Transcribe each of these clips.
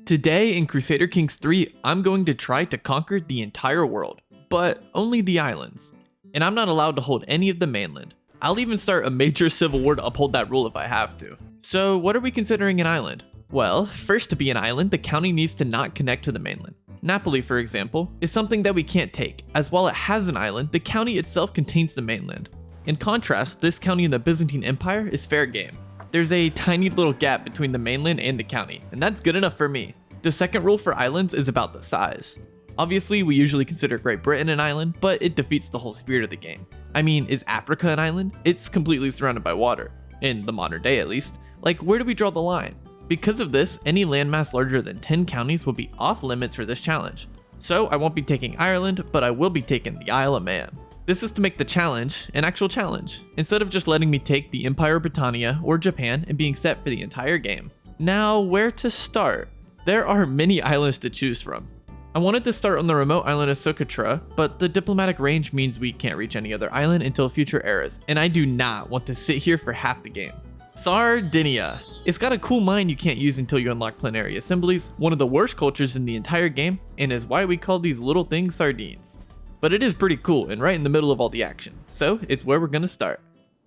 Today in Crusader Kings III, I'm going to try to conquer the entire world, but only the islands. And I'm not allowed to hold any of the mainland. I'll even start a major civil war to uphold that rule if I have to. So what are we considering an island? Well, first, to be an island, the county needs to not connect to the mainland. Napoli, for example, is something that we can't take, as while it has an island, the county itself contains the mainland. In contrast, this county in the Byzantine Empire is fair game. There's a tiny little gap between the mainland and the county, and that's good enough for me. The second rule for islands is about the size. Obviously, we usually consider Great Britain an island, but it defeats the whole spirit of the game. I mean, is Africa an island? It's completely surrounded by water, in the modern day at least. Like, where do we draw the line? Because of this, any landmass larger than 10 counties will be off limits for this challenge. So I won't be taking Ireland, but I will be taking the Isle of Man. This is to make the challenge an actual challenge, instead of just letting me take the Empire of Britannia or Japan and being set for the entire game. Now, where to start? There are many islands to choose from. I wanted to start on the remote island of CK3, but the diplomatic range means we can't reach any other island until future eras, and I do not want to sit here for half the game. Sardinia. It's got a cool mine you can't use until you unlock plenary assemblies, one of the worst cultures in the entire game, and is why we call these little things Sardines. But it is pretty cool and right in the middle of all the action, so it's where we're gonna start.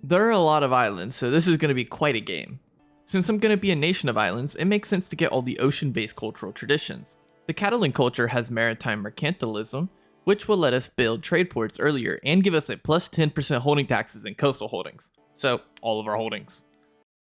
There are a lot of islands, so this is gonna be quite a game. Since I'm gonna be a nation of islands, it makes sense to get all the ocean-based cultural traditions. The Catalan culture has maritime mercantilism, which will let us build trade ports earlier and give us a plus 10% holding taxes in coastal holdings. So, all of our holdings.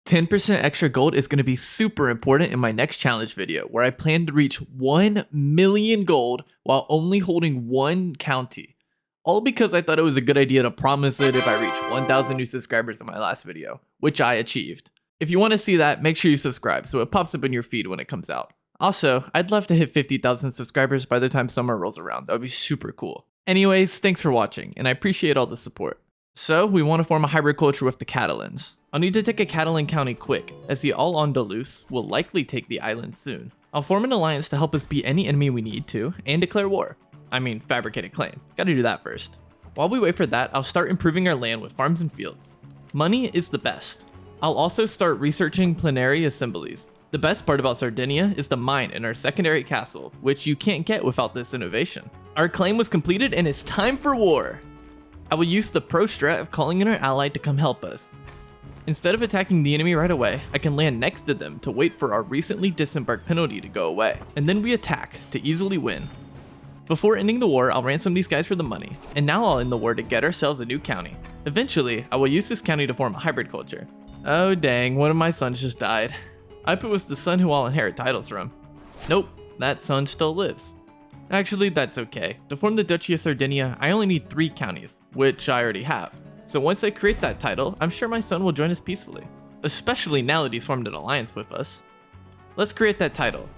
10% extra gold is going to be super important in my next challenge video, where I plan to reach 1 million gold while only holding one county. All because I thought it was a good idea to promise it if I reach 1,000 new subscribers in my last video, which I achieved. If you want to see that, make sure you subscribe so it pops up in your feed when it comes out. Also, I'd love to hit 50,000 subscribers by the time summer rolls around. That would be super cool. Anyways, thanks for watching, and I appreciate all the support. So, we want to form a hybrid culture with the Catalans. I'll need to take a Catalan county quick, as the Al-Andalus will likely take the island soon. I'll form an alliance to help us beat any enemy we need to, and declare war. I mean, fabricate a claim. Gotta do that first. While we wait for that, I'll start improving our land with farms and fields. Money is the best. I'll also start researching plenary assemblies. The best part about Sardinia is the mine in our secondary castle, which you can't get without this innovation. Our claim was completed and it's time for war! I will use the pro strat of calling in our ally to come help us. Instead of attacking the enemy right away, I can land next to them to wait for our recently disembarked penalty to go away, and then we attack to easily win. Before ending the war, I'll ransom these guys for the money, and now I'll end the war to get ourselves a new county. Eventually, I will use this county to form a hybrid culture. Oh dang, one of my sons just died. I hope it was the son who I'll inherit titles from. Nope, that son still lives. Actually, that's okay. To form the Duchy of Sardinia, I only need 3 counties, which I already have. So once I create that title, I'm sure my son will join us peacefully. Especially now that he's formed an alliance with us. Let's create that title.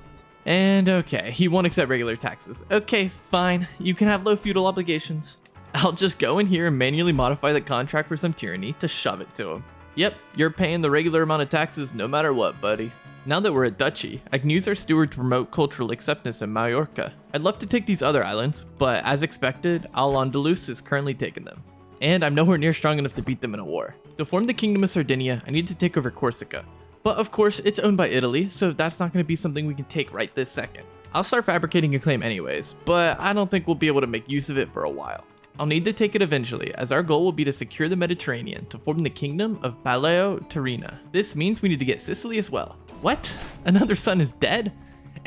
And okay, he won't accept regular taxes. Okay, fine, you can have low feudal obligations. I'll just go in here and manually modify the contract for some tyranny to shove it to him. Yep, you're paying the regular amount of taxes no matter what, buddy. Now that we're a duchy, I can use our steward to promote cultural acceptance in Majorca. I'd love to take these other islands, but as expected, Al-Andalus is currently taking them. And I'm nowhere near strong enough to beat them in a war. To form the Kingdom of Sardinia, I need to take over Corsica. But of course, it's owned by Italy, so that's not going to be something we can take right this second. I'll start fabricating a claim anyways, but I don't think we'll be able to make use of it for a while. I'll need to take it eventually, as our goal will be to secure the Mediterranean to form the Kingdom of Paleo-Terina. This means we need to get Sicily as well. What? Another son is dead?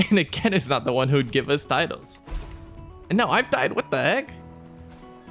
And again, it's not the one who would give us titles. And now I've died, what the heck?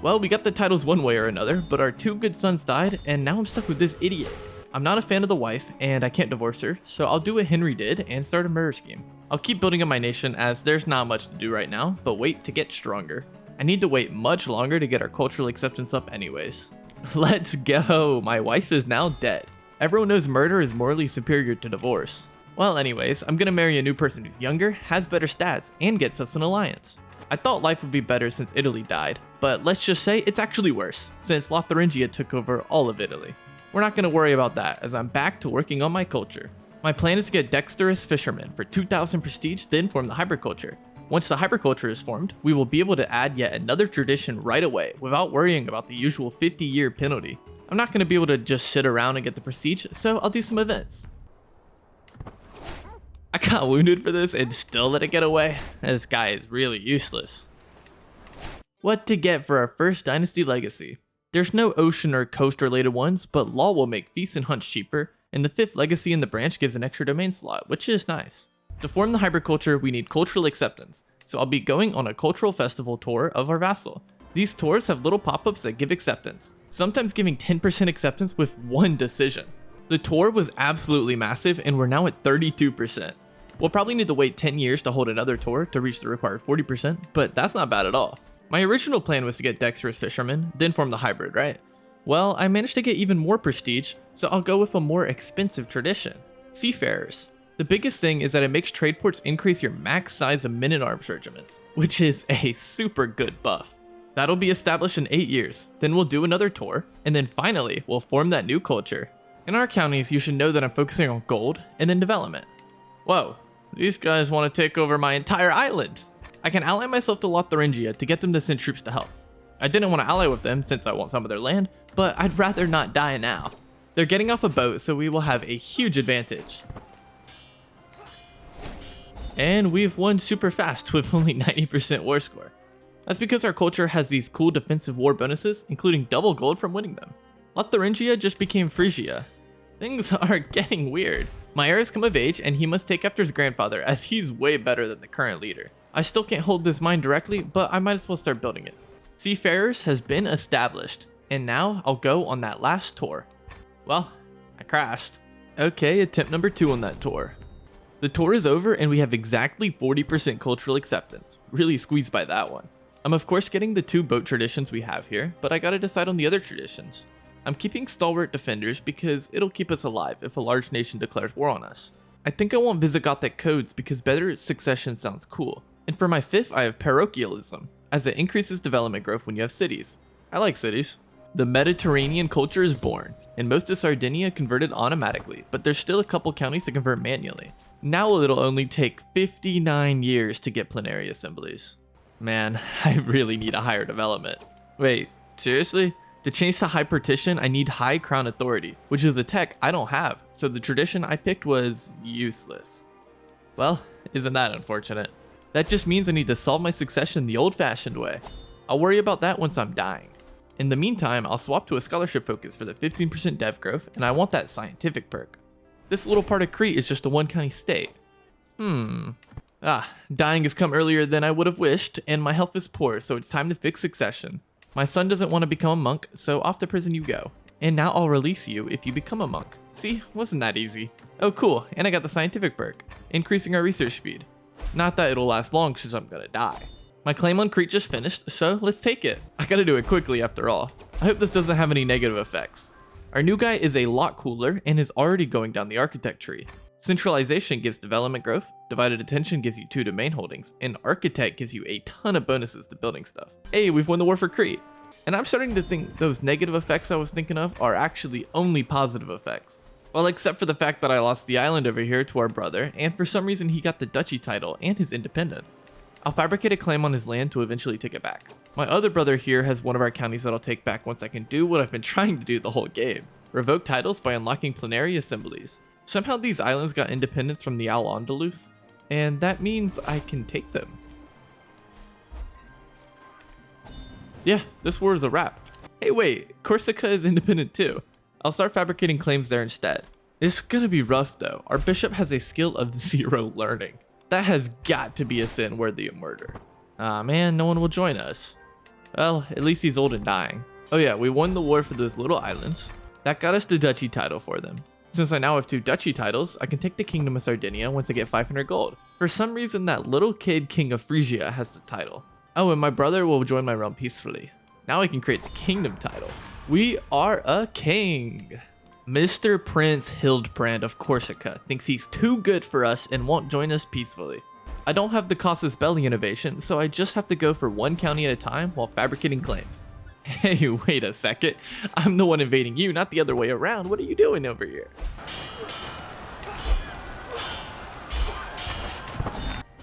Well, we got the titles one way or another, but our 2 good sons died, and now I'm stuck with this idiot. I'm not a fan of the wife, and I can't divorce her, so I'll do what Henry did and start a murder scheme. I'll keep building up my nation, as there's not much to do right now, but wait to get stronger. I need to wait much longer to get our cultural acceptance up anyways. Let's go! My wife is now dead. Everyone knows murder is morally superior to divorce. Well anyways, I'm gonna marry a new person who's younger, has better stats, and gets us an alliance. I thought life would be better since Italy died, but let's just say it's actually worse, since Lotharingia took over all of Italy. We're not gonna worry about that, as I'm back to working on my culture. My plan is to get dexterous fishermen for 2,000 prestige, then form the hybrid culture. Once the hyperculture is formed, we will be able to add yet another tradition right away without worrying about the usual 50-year penalty. I'm not going to be able to just sit around and get the prestige, so I'll do some events. I got wounded for this and still let it get away. This guy is really useless. What to get for our first dynasty legacy? There's no ocean or coast related ones, but law will make feasts and hunts cheaper, and the 5th legacy in the branch gives an extra domain slot, which is nice. To form the hybrid culture, we need cultural acceptance, so I'll be going on a cultural festival tour of our vassal. These tours have little pop-ups that give acceptance, sometimes giving 10% acceptance with one decision. The tour was absolutely massive, and we're now at 32%. We'll probably need to wait 10 years to hold another tour to reach the required 40%, but that's not bad at all. My original plan was to get dexterous fishermen, then form the hybrid, right? Well, I managed to get even more prestige, so I'll go with a more expensive tradition. Seafarers. The biggest thing is that it makes trade ports increase your max size of men-at-arms regiments, which is a super good buff. That'll be established in 8 years, then we'll do another tour, and then finally, we'll form that new culture. In our counties, you should know that I'm focusing on gold and then development. Whoa, these guys want to take over my entire island. I can ally myself to Lotharingia to get them to send troops to help. I didn't want to ally with them since I want some of their land, but I'd rather not die now. They're getting off a boat, so we will have a huge advantage. And we've won super fast with only 90% war score. That's because our culture has these cool defensive war bonuses, including double gold from winning them. Lotharingia just became Phrygia. Things are getting weird. My heir has come of age, and he must take after his grandfather, as he's way better than the current leader. I still can't hold this mine directly, but I might as well start building it. Seafarers has been established, and now I'll go on that last tour. Well, I crashed. Okay, attempt number 2 on that tour. The tour is over, and we have exactly 40% cultural acceptance. Really squeezed by that one. I'm of course getting the 2 boat traditions we have here, but I gotta decide on the other traditions. I'm keeping stalwart defenders because it'll keep us alive if a large nation declares war on us. I think I want Visigothic codes because better succession sounds cool. And for my 5th, I have parochialism, as it increases development growth when you have cities. I like cities. The Mediterranean culture is born, and most of Sardinia converted automatically, but there's still a couple counties to convert manually. Now it'll only take 59 years to get plenary assemblies. Man, I really need a higher development. Wait, seriously? To change to high partition, I need high crown authority, which is a tech I don't have, so the tradition I picked was useless. Well, isn't that unfortunate? That just means I need to solve my succession the old-fashioned way. I'll worry about that once I'm dying. In the meantime, I'll swap to a scholarship focus for the 15% dev growth, and I want that scientific perk. This little part of Crete is just a 1-county state. Dying has come earlier than I would have wished, and my health is poor, so it's time to fix succession. My son doesn't want to become a monk, so off to prison you go. And now I'll release you if you become a monk. See, wasn't that easy? Oh cool, and I got the scientific perk, increasing our research speed. Not that it'll last long since I'm gonna die. My claim on Crete just finished, so let's take it. I gotta do it quickly after all. I hope this doesn't have any negative effects. Our new guy is a lot cooler and is already going down the architect tree. Centralization gives development growth, divided attention gives you 2 domain holdings, and architect gives you a ton of bonuses to building stuff. Hey, we've won the war for Crete. And I'm starting to think those negative effects I was thinking of are actually only positive effects. Well, except for the fact that I lost the island over here to our brother, and for some reason he got the duchy title and his independence. I'll fabricate a claim on his land to eventually take it back. My other brother here has one of our counties that I'll take back once I can do what I've been trying to do the whole game. Revoke titles by unlocking plenary assemblies. Somehow these islands got independence from the Al-Andalus, and that means I can take them. Yeah, this war is a wrap. Hey wait, Corsica is independent too. I'll start fabricating claims there instead. It's gonna be rough though. Our bishop has a skill of 0 learning. That has got to be a sin worthy of murder. Ah man, no one will join us. Well, at least he's old and dying. Oh yeah, we won the war for those little islands. That got us the duchy title for them. Since I now have 2 duchy titles, I can take the kingdom of Sardinia once I get 500 gold. For some reason, that little kid king of Phrygia has the title. Oh, and my brother will join my realm peacefully. Now I can create the kingdom title. We are a king. Mr. Prince Hildebrand of Corsica thinks he's too good for us and won't join us peacefully. I don't have the casus belli innovation, so I just have to go for 1 county at a time while fabricating claims. Hey, wait a second. I'm the one invading you, not the other way around. What are you doing over here?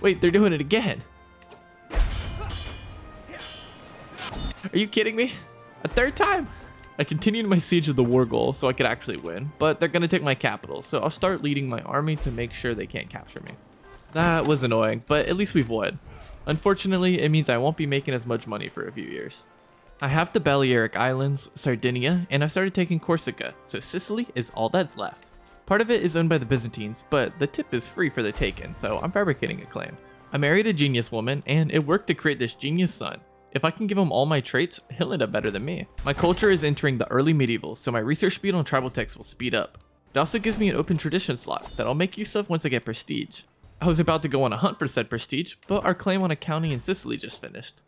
Wait, they're doing it again. Are you kidding me? A 3rd time? I continued my siege of the war goal so I could actually win, but they're gonna take my capital, so I'll start leading my army to make sure they can't capture me. That was annoying, but at least we've won. Unfortunately, it means I won't be making as much money for a few years. I have the Balearic Islands, Sardinia, and I've started taking Corsica, so Sicily is all that's left. Part of it is owned by the Byzantines, but the tip is free for the taken, so I'm fabricating a claim. I married a genius woman, and it worked to create this genius son. If I can give him all my traits, he'll end up better than me. My culture is entering the early medieval, so my research speed on tribal texts will speed up. It also gives me an open tradition slot that I'll make use of once I get prestige. I was about to go on a hunt for said prestige, but our claim on a county in Sicily just finished.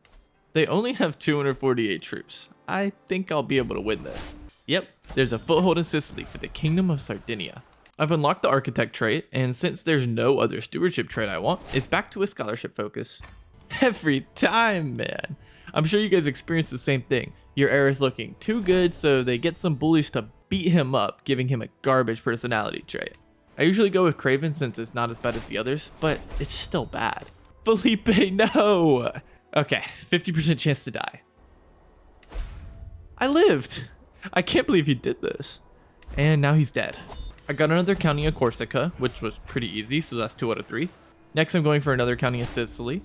They only have 248 troops. I think I'll be able to win this. Yep, there's a foothold in Sicily for the Kingdom of Sardinia. I've unlocked the architect trait, and since there's no other stewardship trait I want, it's back to a scholarship focus. Every time, man. I'm sure you guys experience the same thing. Your heir is looking too good, so they get some bullies to beat him up, giving him a garbage personality trait. I usually go with Craven since it's not as bad as the others, but it's still bad. Felipe, no! Okay, 50% chance to die. I lived! I can't believe he did this. And now he's dead. I got another county of Corsica, which was pretty easy, so that's 2 out of 3. Next I'm going for another county of Sicily,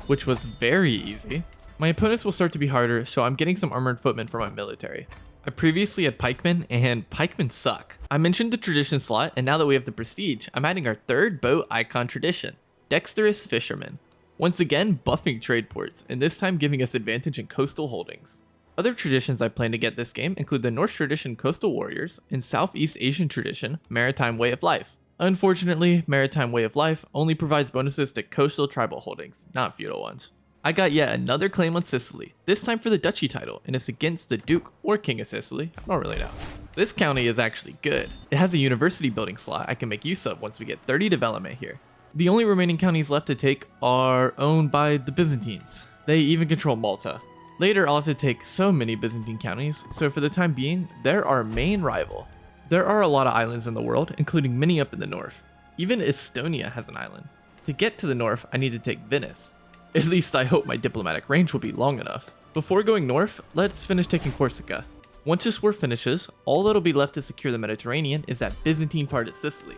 which was very easy. My opponents will start to be harder, so I'm getting some armored footmen for my military. I previously had pikemen, and pikemen suck. I mentioned the tradition slot, and now that we have the prestige, I'm adding our third boat icon tradition, Dexterous Fisherman. Once again, buffing trade ports, and this time giving us advantage in coastal holdings. Other traditions I plan to get this game include the Norse tradition Coastal Warriors and Southeast Asian tradition Maritime Way of Life. Unfortunately, Maritime Way of Life only provides bonuses to coastal tribal holdings, not feudal ones. I got yet another claim on Sicily, this time for the duchy title, and it's against the Duke or King of Sicily, I don't really know. This county is actually good. It has a university building slot I can make use of once we get 30 development here. The only remaining counties left to take are owned by the Byzantines. They even control Malta. Later I'll have to take so many Byzantine counties, so for the time being, they're our main rival. There are a lot of islands in the world, including many up in the north. Even Estonia has an island. To get to the north, I need to take Venice. At least I hope my diplomatic range will be long enough. Before going north, let's finish taking Corsica. Once this war finishes, all that'll be left to secure the Mediterranean is that Byzantine part of Sicily.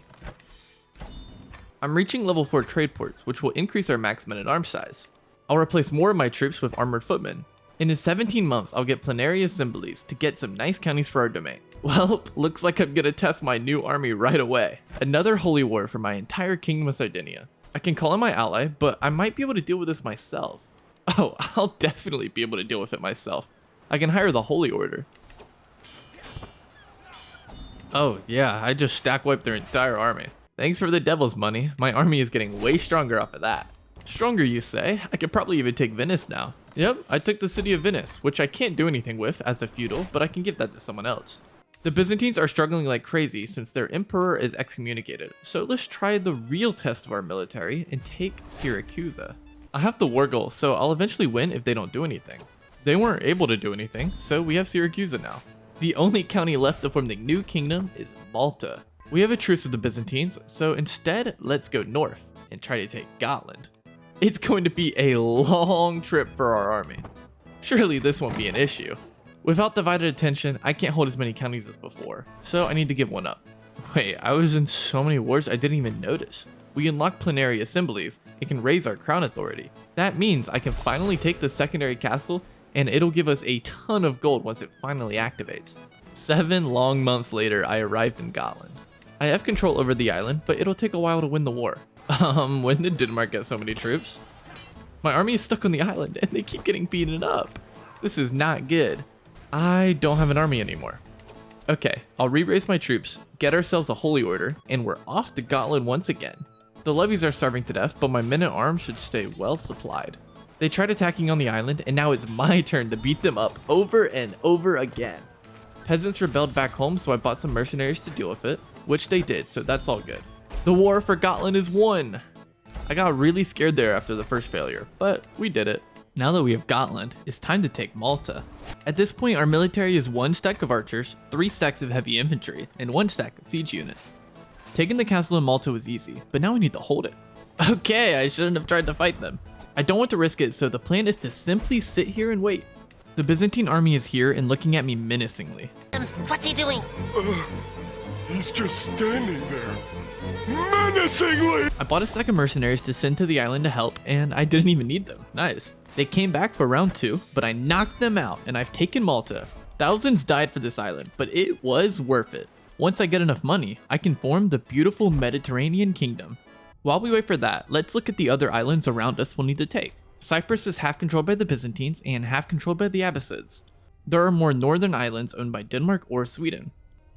I'm reaching level 4 trade ports, which will increase our max men-at-arms size. I'll replace more of my troops with armored footmen. And in 17 months, I'll get plenary assemblies to get some nice counties for our domain. Well, looks like I'm gonna test my new army right away. Another holy war for my entire kingdom of Sardinia. I can call in my ally, but I might be able to deal with this myself. Oh, I'll definitely be able to deal with it myself. I can hire the Holy Order. Oh yeah, I just stack wiped their entire army. Thanks for the devil's money, my army is getting way stronger off of that. Stronger you say? I could probably even take Venice now. Yep, I took the city of Venice, which I can't do anything with as a feudal, but I can give that to someone else. The Byzantines are struggling like crazy since their emperor is excommunicated, so let's try the real test of our military and take Syracusa. I have the war goal, so I'll eventually win if they don't do anything. They weren't able to do anything, so we have Syracusa now. The only county left to form the new kingdom is Malta. We have a truce with the Byzantines, so instead, let's go north and try to take Gotland. It's going to be a long trip for our army. Surely this won't be an issue. Without divided attention, I can't hold as many counties as before, so I need to give one up. Wait, I was in so many wars I didn't even notice. We unlock plenary assemblies and can raise our crown authority. That means I can finally take the secondary castle and it'll give us a ton of gold once it finally activates. 7 long months later, I arrived in Gotland. I have control over the island, but it'll take a while to win the war. When did Denmark get so many troops? My army is stuck on the island and they keep getting beaten up. This is not good. I don't have an army anymore. Okay, I'll re-raise my troops, get ourselves a holy order, and we're off to Gotland once again. The levies are starving to death, but my men-at-arms should stay well supplied. They tried attacking on the island, and now it's my turn to beat them up over and over again. Peasants rebelled back home, so I bought some mercenaries to deal with it, which they did, so that's all good. The war for Gotland is won! I got really scared there after the first failure, but we did it. Now that we have Gotland, it's time to take Malta. At this point, our military is 1 stack of archers, 3 stacks of heavy infantry, and 1 stack of siege units. Taking the castle in Malta was easy, but now we need to hold it. Okay, I shouldn't have tried to fight them. I don't want to risk it, so the plan is to simply sit here and wait. The Byzantine army is here and looking at me menacingly. What's he doing? He's just standing there, menacingly! I bought a stack of mercenaries to send to the island to help, and I didn't even need them. Nice. They came back for round 2, but I knocked them out, and I've taken Malta. Thousands died for this island, but it was worth it. Once I get enough money, I can form the beautiful Mediterranean kingdom. While we wait for that, let's look at the other islands around us we'll need to take. Cyprus is half controlled by the Byzantines and half controlled by the Abbasids. There are more northern islands owned by Denmark or Sweden.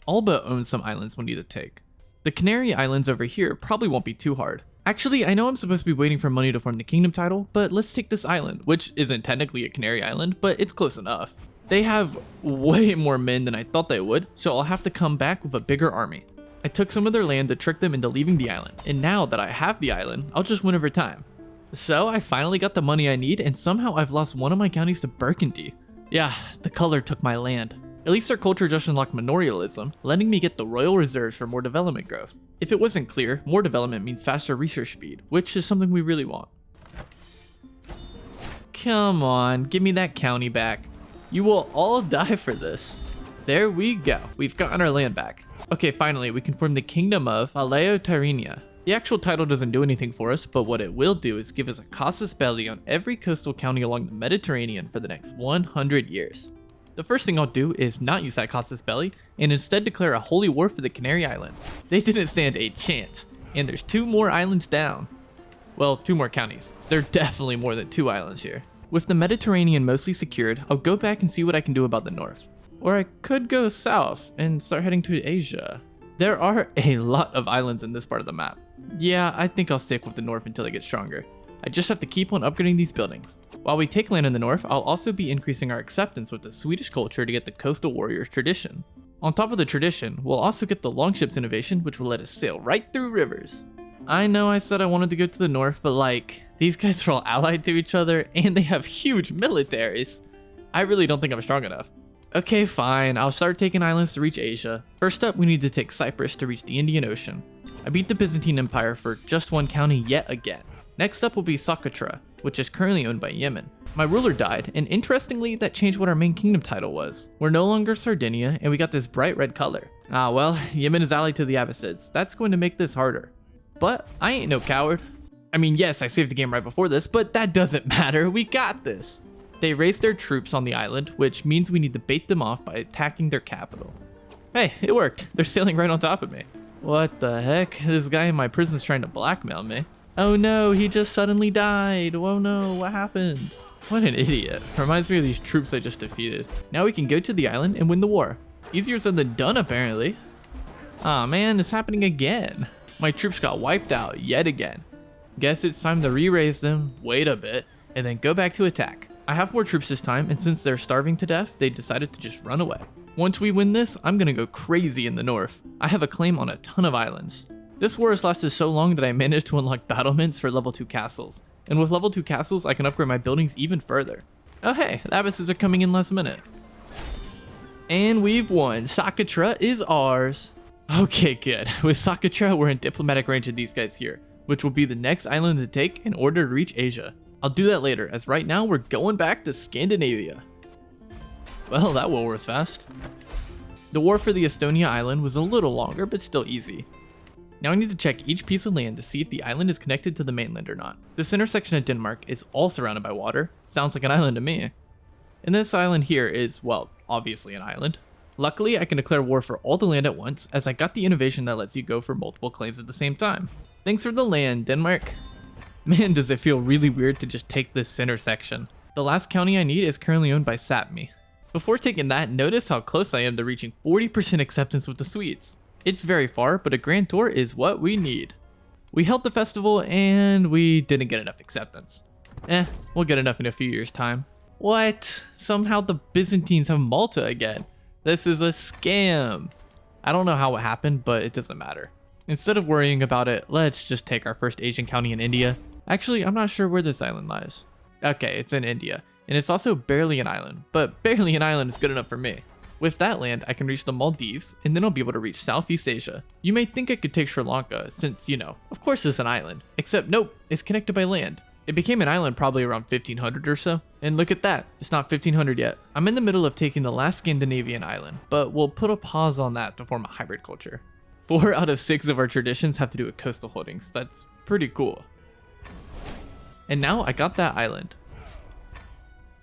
Alba owns some islands we'll need to take. The Canary Islands over here probably won't be too hard. Actually, I know I'm supposed to be waiting for money to form the kingdom title, but let's take this island, which isn't technically a Canary Island, but it's close enough. They have way more men than I thought they would, so I'll have to come back with a bigger army. I took some of their land to trick them into leaving the island, and now that I have the island, I'll just win over time. So I finally got the money I need, and somehow I've lost one of my counties to Burgundy. Yeah, the color took my land. At least their culture just unlocked manorialism, letting me get the royal reserves for more development growth. If it wasn't clear, more development means faster research speed, which is something we really want. Come on, give me that county back. You will all die for this. There we go, we've gotten our land back. Okay, finally, we can form the kingdom of Aleotyrinia. The actual title doesn't do anything for us, but what it will do is give us a casus belli on every coastal county along the Mediterranean for the next 100 years. The first thing I'll do is not use that casus belli, and instead declare a holy war for the Canary Islands. They didn't stand a chance, and there's 2 more islands down. Well, 2 more counties. There are definitely more than 2 islands here. With the Mediterranean mostly secured, I'll go back and see what I can do about the north. Or I could go south and start heading to Asia. There are a lot of islands in this part of the map. Yeah, I think I'll stick with the north until I get stronger. I just have to keep on upgrading these buildings. While we take land in the north, I'll also be increasing our acceptance with the Swedish culture to get the coastal warriors tradition. On top of the tradition, we'll also get the longships innovation, which will let us sail right through rivers. I know I said I wanted to go to the north, but like, these guys are all allied to each other and they have huge militaries. I really don't think I'm strong enough. Okay, fine, I'll start taking islands to reach Asia. First up, we need to take Cyprus to reach the Indian Ocean. I beat the Byzantine Empire for just 1 county yet again. Next up will be CK3, which is currently owned by Yemen. My ruler died, and interestingly, that changed what our main kingdom title was. We're no longer Sardinia, and we got this bright red color. Ah well, Yemen is allied to the Abbasids. That's going to make this harder. But I ain't no coward. I mean, yes, I saved the game right before this, but that doesn't matter, we got this. They raised their troops on the island, which means we need to bait them off by attacking their capital. Hey, it worked. They're sailing right on top of me. What the heck? This guy in my prison's trying to blackmail me. Oh no, he just suddenly died. Oh no, what happened? What an idiot. Reminds me of these troops I just defeated. Now we can go to the island and win the war. Easier said than done, apparently. Aw man, it's happening again. My troops got wiped out yet again. Guess it's time to re-raise them, wait a bit, and then go back to attack. I have more troops this time, and since they're starving to death, they decided to just run away. Once we win this, I'm gonna go crazy in the north. I have a claim on a ton of islands. This war has lasted so long that I managed to unlock battlements for level 2 castles. And with level 2 castles, I can upgrade my buildings even further. Oh hey, the Abbasids are coming in last minute. And we've won. CK3 is ours. Okay, good. With CK3, we're in diplomatic range of these guys here, which will be the next island to take in order to reach Asia. I'll do that later, as right now we're going back to Scandinavia. Well, that war was fast. The war for the Estonia island was a little longer, but still easy. Now I need to check each piece of land to see if the island is connected to the mainland or not. This intersection of Denmark is all surrounded by water. Sounds like an island to me. And this island here is, well, obviously an island. Luckily, I can declare war for all the land at once, as I got the innovation that lets you go for multiple claims at the same time. Thanks for the land, Denmark. Man, does it feel really weird to just take this center section. The last county I need is currently owned by Sapmi. Before taking that, notice how close I am to reaching 40% acceptance with the Swedes. It's very far, but a grand tour is what we need. We held the festival and we didn't get enough acceptance. We'll get enough in a few years' time. What? Somehow the Byzantines have Malta again. This is a scam. I don't know how it happened, but it doesn't matter. Instead of worrying about it, let's just take our first Asian county in India. Actually, I'm not sure where this island lies. Okay, it's in India, and it's also barely an island, but barely an island is good enough for me. With that land, I can reach the Maldives, and then I'll be able to reach Southeast Asia. You may think I could take Sri Lanka, since, you know, of course it's an island. Except nope, it's connected by land. It became an island probably around 1500 or so. And look at that, it's not 1500 yet. I'm in the middle of taking the last Scandinavian island, but we'll put a pause on that to form a hybrid culture. 4 out of 6 of our traditions have to do with coastal holdings. That's pretty cool. And now I got that island.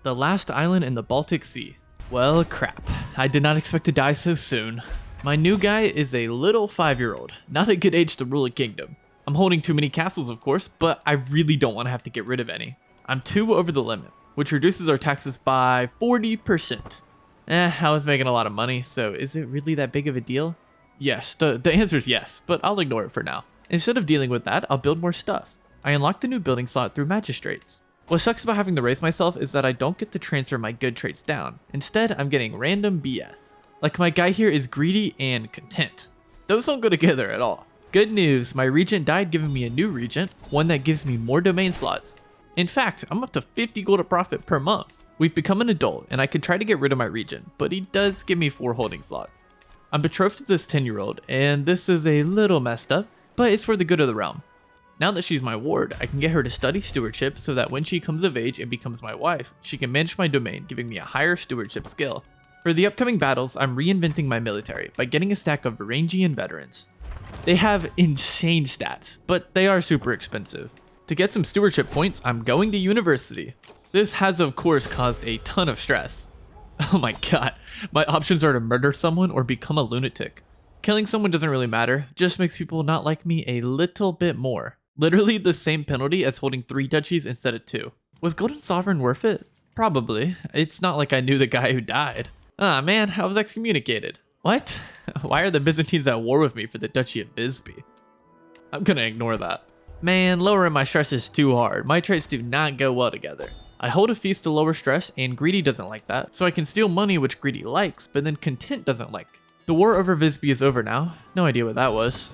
The last island in the Baltic Sea. Well, crap. I did not expect to die so soon. My new guy is a little 5-year-old. Not a good age to rule a kingdom. I'm holding too many castles, of course, but I really don't want to have to get rid of any. I'm 2 over the limit, which reduces our taxes by 40%. I was making a lot of money, so is it really that big of a deal? Yes, the answer is yes, but I'll ignore it for now. Instead of dealing with that, I'll build more stuff. I unlocked a new building slot through magistrates. What sucks about having to raise myself is that I don't get to transfer my good traits down. Instead, I'm getting random BS. Like my guy here is greedy and content. Those don't go together at all. Good news, my regent died giving me a new regent, one that gives me more domain slots. In fact, I'm up to 50 gold of profit per month. We've become an adult and I could try to get rid of my regent, but he does give me 4 holding slots. I'm betrothed to this 10-year-old and this is a little messed up, but it's for the good of the realm. Now that she's my ward, I can get her to study stewardship so that when she comes of age and becomes my wife, she can manage my domain, giving me a higher stewardship skill. For the upcoming battles, I'm reinventing my military by getting a stack of Varangian veterans. They have insane stats, but they are super expensive. To get some stewardship points, I'm going to university. This has of course caused a ton of stress. Oh my god, my options are to murder someone or become a lunatic. Killing someone doesn't really matter, just makes people not like me a little bit more. Literally the same penalty as holding 3 duchies instead of 2. Was Golden Sovereign worth it? Probably. It's not like I knew the guy who died. Ah man, I was excommunicated. What? Why are the Byzantines at war with me for the Duchy of Bisbee? I'm gonna ignore that. Man, lowering my stress is too hard. My traits do not go well together. I hold a feast to lower stress and greedy doesn't like that, so I can steal money which greedy likes, but then content doesn't like. The war over Visby is over now. No idea what that was.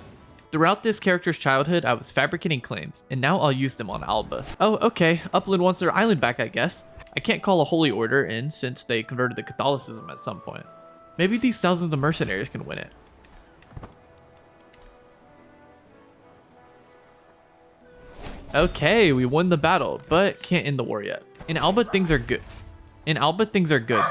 Throughout this character's childhood, I was fabricating claims, and now I'll use them on Alba. Oh, okay, Upland wants their island back, I guess. I can't call a holy order in since they converted to Catholicism at some point. Maybe these thousands of mercenaries can win it. Okay, we won the battle, but can't end the war yet. In Alba, things are good. In Alba, things are good,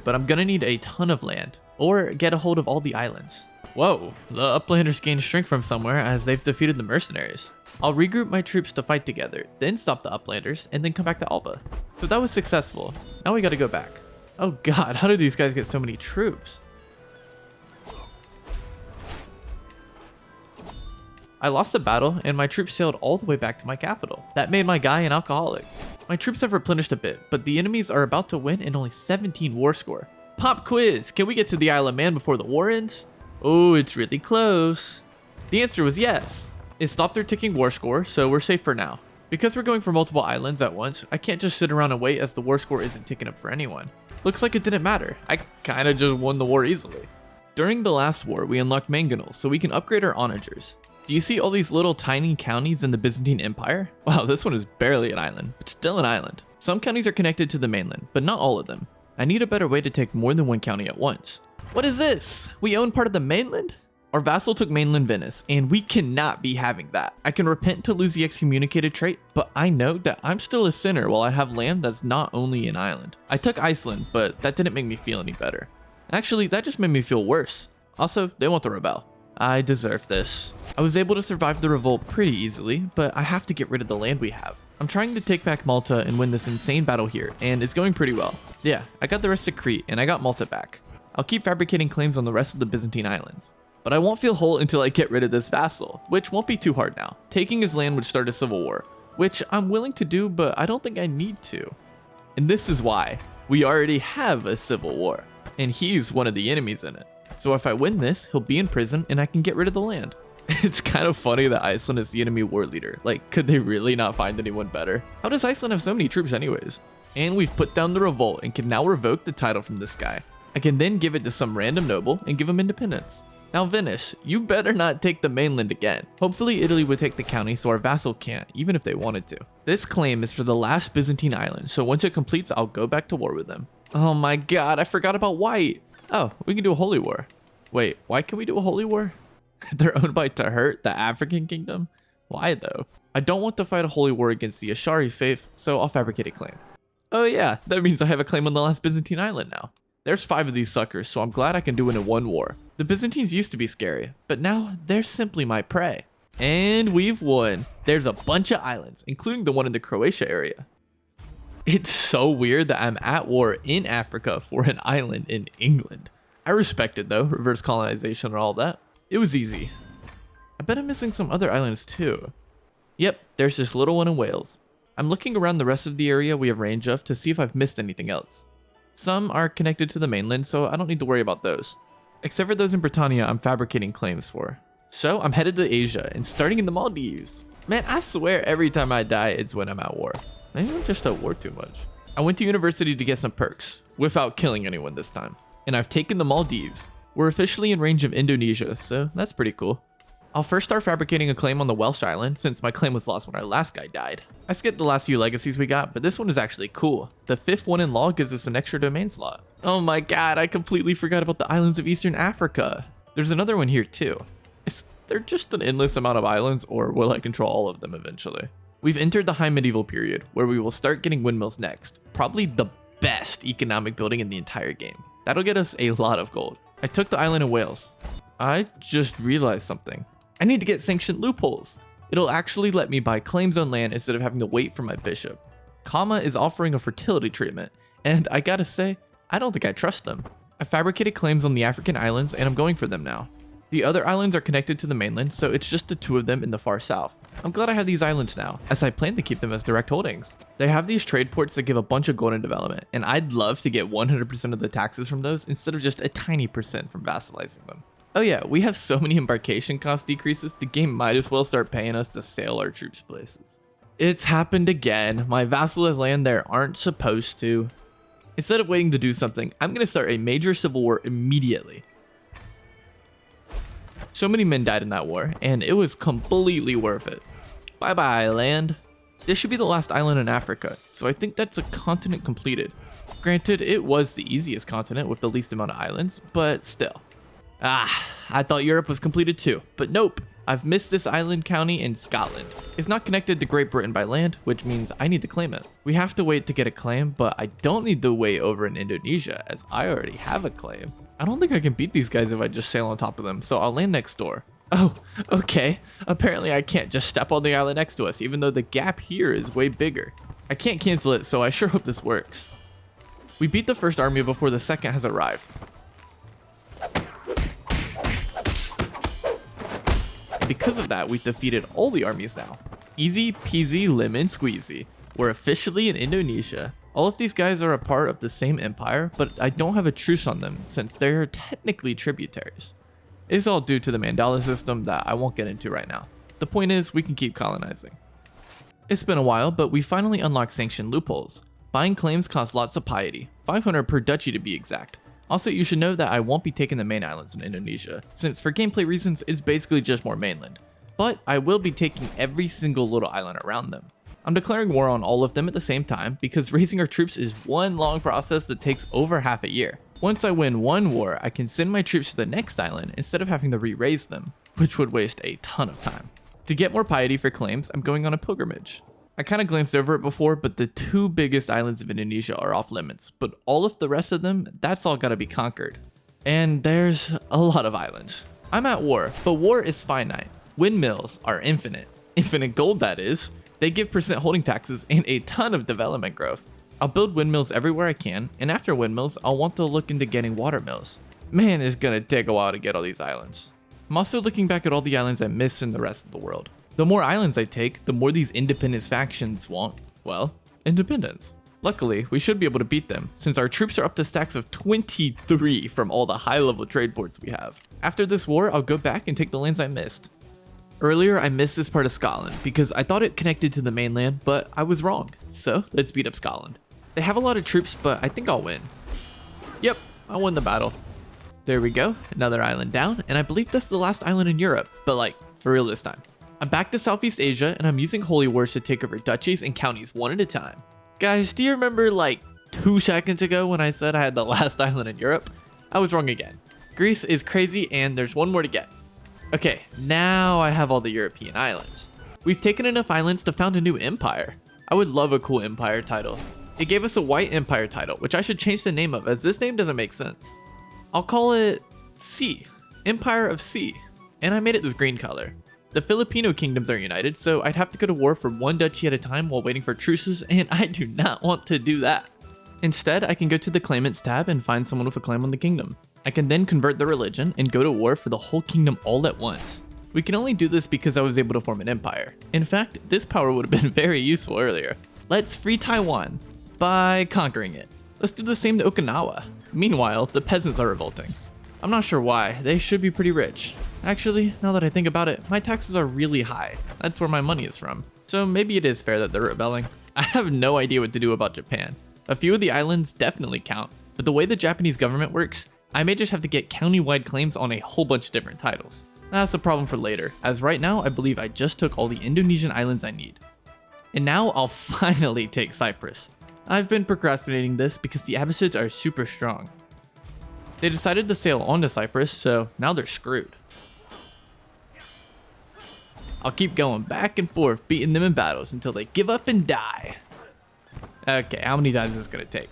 but I'm gonna need a ton of land, or get a hold of all the islands. Whoa, the Uplanders gained strength from somewhere as they've defeated the mercenaries. I'll regroup my troops to fight together, then stop the Uplanders, and then come back to Alba. So that was successful. Now we gotta go back. Oh god, how did these guys get so many troops? I lost a battle, and my troops sailed all the way back to my capital. That made my guy an alcoholic. My troops have replenished a bit, but the enemies are about to win and only 17 war score. Pop quiz, can we get to the Isle of Man before the war ends? Oh, it's really close. The answer was yes. It stopped their ticking war score, so we're safe for now. Because we're going for multiple islands at once, I can't just sit around and wait as the war score isn't ticking up for anyone. Looks like it didn't matter. I kinda just won the war easily. During the last war, we unlocked mangonels, so we can upgrade our onagers. Do you see all these little tiny counties in the Byzantine Empire? Wow, this one is barely an island, but still an island. Some counties are connected to the mainland, but not all of them. I need a better way to take more than one county at once. What is this? We own part of the mainland? Our vassal took mainland Venice, and we cannot be having that. I can repent to lose the excommunicated trait, but I know that I'm still a sinner while I have land that's not only an island. I took Iceland, but that didn't make me feel any better. Actually, that just made me feel worse. Also, they want to rebel. I deserve this. I was able to survive the revolt pretty easily, but I have to get rid of the land we have. I'm trying to take back Malta and win this insane battle here, and it's going pretty well. Yeah, I got the rest of Crete, and I got Malta back. I'll keep fabricating claims on the rest of the Byzantine islands. But I won't feel whole until I get rid of this vassal, which won't be too hard now. Taking his land would start a civil war, which I'm willing to do, but I don't think I need to. And this is why. We already have a civil war, and he's one of the enemies in it. So if I win this, he'll be in prison and I can get rid of the land. It's kind of funny that Iceland is the enemy war leader. Like, could they really not find anyone better? How does Iceland have so many troops anyways? And we've put down the revolt and can now revoke the title from this guy. I can then give it to some random noble and give him independence. Now Venice, you better not take the mainland again. Hopefully Italy would take the county so our vassal can't, even if they wanted to. This claim is for the last Byzantine island, so once it completes, I'll go back to war with them. Oh my god, I forgot about White. Oh, we can do a holy war. Wait, why can we do a holy war? They're owned by Tahert, the African kingdom? Why though? I don't want to fight a holy war against the Ashari faith, so I'll fabricate a claim. Oh yeah, that means I have a claim on the last Byzantine island now. There's 5 of these suckers, so I'm glad I can do it in one war. The Byzantines used to be scary, but now they're simply my prey. And we've won. There's a bunch of islands, including the one in the Croatia area. It's so weird that I'm at war in Africa for an island in England. I respect it though, reverse colonization and all that. It was easy. I bet I'm missing some other islands too. Yep, there's this little one in Wales. I'm looking around the rest of the area we have range of to see if I've missed anything else. Some are connected to the mainland, so I don't need to worry about those. Except for those in Britannia I'm fabricating claims for. So I'm headed to Asia and starting in the Maldives. Man, I swear every time I die it's when I'm at war. Maybe I'm just at war too much. I went to university to get some perks, without killing anyone this time. And I've taken the Maldives. We're officially in range of Indonesia, so that's pretty cool. I'll first start fabricating a claim on the Welsh island since my claim was lost when our last guy died. I skipped the last few legacies we got, but this one is actually cool. The 5th one in law gives us an extra domain slot. Oh my god, I completely forgot about the islands of Eastern Africa. There's another one here too. Is there just an endless amount of islands, or will I control all of them eventually? We've entered the high medieval period, where we will start getting windmills next. Probably the best economic building in the entire game. That'll get us a lot of gold. I took the island of Wales. I just realized something. I need to get sanctioned loopholes. It'll actually let me buy claims on land instead of having to wait for my bishop. Kama is offering a fertility treatment, and I gotta say, I don't think I trust them. I fabricated claims on the African islands and I'm going for them now. The other islands are connected to the mainland, so it's just the 2 of them in the far south. I'm glad I have these islands now, as I plan to keep them as direct holdings. They have these trade ports that give a bunch of gold in development, and I'd love to get 100% of the taxes from those instead of just a tiny percent from vassalizing them. Oh yeah, we have so many embarkation cost decreases, the game might as well start paying us to sail our troops places. It's happened again. My vassal has land there aren't supposed to. Instead of waiting to do something, I'm gonna start a major civil war immediately. So many men died in that war, and it was completely worth it. Bye bye, land. This should be the last island in Africa, so I think that's a continent completed. Granted, it was the easiest continent with the least amount of islands, but still. I thought Europe was completed too, but nope. I've missed this island county in Scotland. It's not connected to Great Britain by land, which means I need to claim it. We have to wait to get a claim, but I don't need to wait over in Indonesia as I already have a claim. I don't think I can beat these guys if I just sail on top of them, so I'll land next door. Oh, okay. Apparently I can't just step on the island next to us, even though the gap here is way bigger. I can't cancel it, so I sure hope this works. We beat the first army before the second has arrived. Because of that, we've defeated all the armies now. Easy peasy lemon squeezy. We're officially in Indonesia. All of these guys are a part of the same empire, but I don't have a truce on them since they're technically tributaries. It's all due to the mandala system that I won't get into right now. The point is, we can keep colonizing. It's been a while, but we finally unlocked sanctioned loopholes. Buying claims costs lots of piety, 500 per duchy to be exact. Also, you should know that I won't be taking the main islands in Indonesia, since for gameplay reasons, it's basically just more mainland. But I will be taking every single little island around them. I'm declaring war on all of them at the same time because raising our troops is one long process that takes over half a year. Once I win one war, I can send my troops to the next island instead of having to re-raise them, which would waste a ton of time. To get more piety for claims, I'm going on a pilgrimage. I kind of glanced over it before, but the 2 biggest islands of Indonesia are off limits, but all of the rest of them, that's all gotta be conquered. And there's a lot of islands. I'm at war, but war is finite. Windmills are infinite. Infinite gold, that is. They give percent holding taxes and a ton of development growth. I'll build windmills everywhere I can, and after windmills, I'll want to look into getting water mills. Man, it's gonna take a while to get all these islands. I'm also looking back at all the islands I missed in the rest of the world. The more islands I take, the more these independence factions want, well, independence. Luckily, we should be able to beat them, since our troops are up to stacks of 23 from all the high-level trade ports we have. After this war, I'll go back and take the lands I missed. Earlier, I missed this part of Scotland, because I thought it connected to the mainland, but I was wrong. So, let's beat up Scotland. They have a lot of troops, but I think I'll win. Yep, I won the battle. There we go, another island down, and I believe that's the last island in Europe, but like, for real this time. I'm back to Southeast Asia, and I'm using holy wars to take over duchies and counties one at a time. Guys, do you remember like 2 seconds ago when I said I had the last island in Europe? I was wrong again. Greece is crazy, and there's one more to get. Okay, now I have all the European islands. We've taken enough islands to found a new empire. I would love a cool empire title. It gave us a white empire title, which I should change the name of, as this name doesn't make sense. I'll call it C, Empire of C, and I made it this green color. The Filipino kingdoms are united, so I'd have to go to war for one duchy at a time while waiting for truces, and I do not want to do that. Instead, I can go to the claimants tab and find someone with a claim on the kingdom. I can then convert their religion and go to war for the whole kingdom all at once. We can only do this because I was able to form an empire. In fact, this power would have been very useful earlier. Let's free Taiwan by conquering it. Let's do the same to Okinawa. Meanwhile, the peasants are revolting. I'm not sure why, they should be pretty rich. Actually, now that I think about it, my taxes are really high. That's where my money is from. So maybe it is fair that they're rebelling. I have no idea what to do about Japan. A few of the islands definitely count, but the way the Japanese government works, I may just have to get county-wide claims on a whole bunch of different titles. That's a problem for later, as right now I believe I just took all the Indonesian islands I need. And now I'll finally take Cyprus. I've been procrastinating this because the Abbasids are super strong. They decided to sail onto Cyprus, so now they're screwed. I'll keep going back and forth, beating them in battles until they give up and die. Okay, how many times is this gonna take?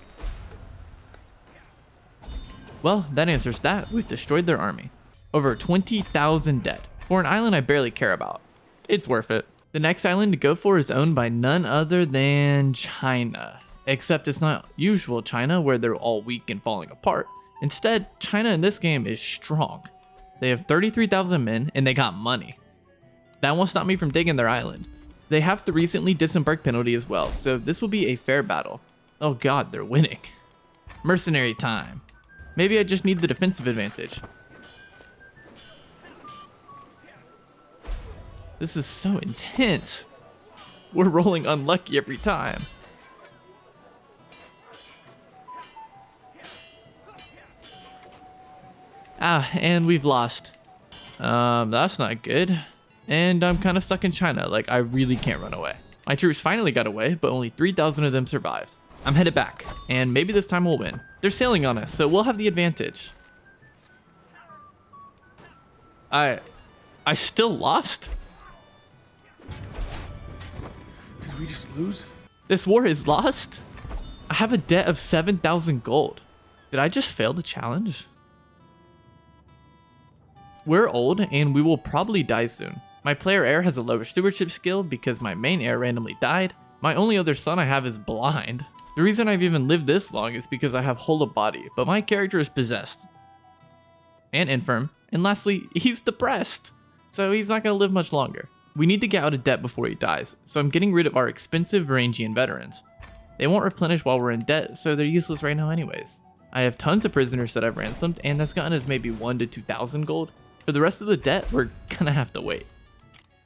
Well, that answers that. We've destroyed their army. Over 20,000 dead, for an island I barely care about. It's worth it. The next island to go for is owned by none other than China. Except it's not usual China where they're all weak and falling apart. Instead, China in this game is strong. They have 33,000 men and they got money. That won't stop me from taking their island. They have the recently disembarked penalty as well, so this will be a fair battle. Oh god, they're winning. Mercenary time. Maybe I just need the defensive advantage. This is so intense. We're rolling unlucky every time. And we've lost. That's not good. And I'm kind of stuck in China, like I really can't run away. My troops finally got away, but only 3,000 of them survived. I'm headed back, and maybe this time we'll win. They're sailing on us, so we'll have the advantage. I still lost? Did we just lose? This war is lost? I have a debt of 7,000 gold. Did I just fail the challenge? We're old and we will probably die soon. My player heir has a lower stewardship skill because my main heir randomly died. My only other son I have is blind. The reason I've even lived this long is because I have whole of body, but my character is possessed and infirm. And lastly, he's depressed, so he's not going to live much longer. We need to get out of debt before he dies, so I'm getting rid of our expensive Varangian veterans. They won't replenish while we're in debt, so they're useless right now anyways. I have tons of prisoners that I've ransomed, and that's gotten us maybe 1 to 2,000 gold. For the rest of the debt, we're gonna have to wait.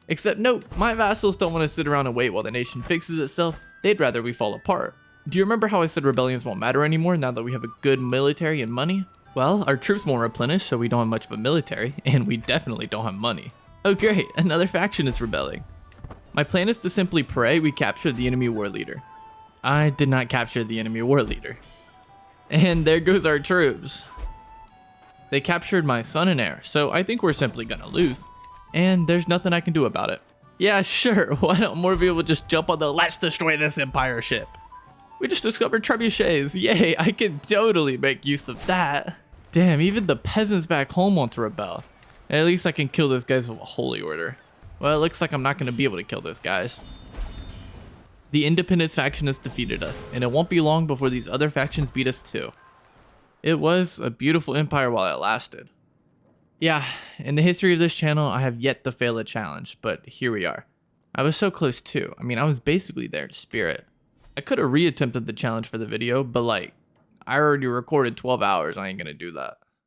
Except nope, my vassals don't want to sit around and wait while the nation fixes itself. They'd rather we fall apart. Do you remember how I said rebellions won't matter anymore now that we have a good military and money? Well, our troops won't replenish, so we don't have much of a military, and we definitely don't have money. Oh great, another faction is rebelling. My plan is to simply pray we capture the enemy war leader. I did not capture the enemy war leader. And there goes our troops. They captured my son and heir, so I think we're simply gonna lose. And there's nothing I can do about it. Yeah, sure, why don't more people just jump on the let's destroy this empire ship? We just discovered trebuchets, yay, I can totally make use of that. Damn, even the peasants back home want to rebel. At least I can kill those guys with a holy order. Well, it looks like I'm not gonna be able to kill those guys. The Independence faction has defeated us, and it won't be long before these other factions beat us too. It was a beautiful empire while it lasted. Yeah, in the history of this channel, I have yet to fail a challenge, but here we are. I was so close too. I mean, I was basically there in spirit. I could have re-attempted the challenge for the video, but like, I already recorded 12 hours, I ain't gonna do that.